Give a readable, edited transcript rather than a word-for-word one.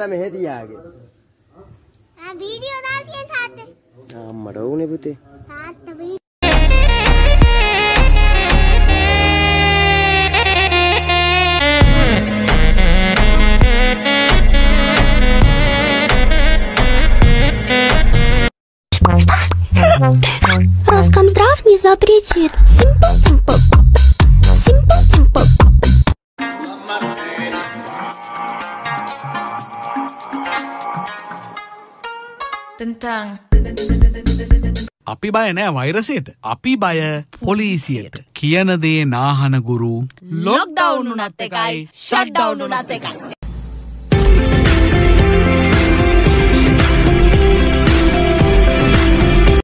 තාත්තා මෙහෙ තියාගේ. වීඩියෝ දාලා තියෙන තාත්තේ. අම්මට උනේ පුතේ. තාත්තා Роскомздрав не запретит. Симпл-симпл. Симпл-симпл. Tentang. අපි බය නෑ වෛරසයට. අපි බය පොලිසියට. කියන දේ නාහන ගුරු Lockdown උනත් එකයි, shutdown උනත් එකයි.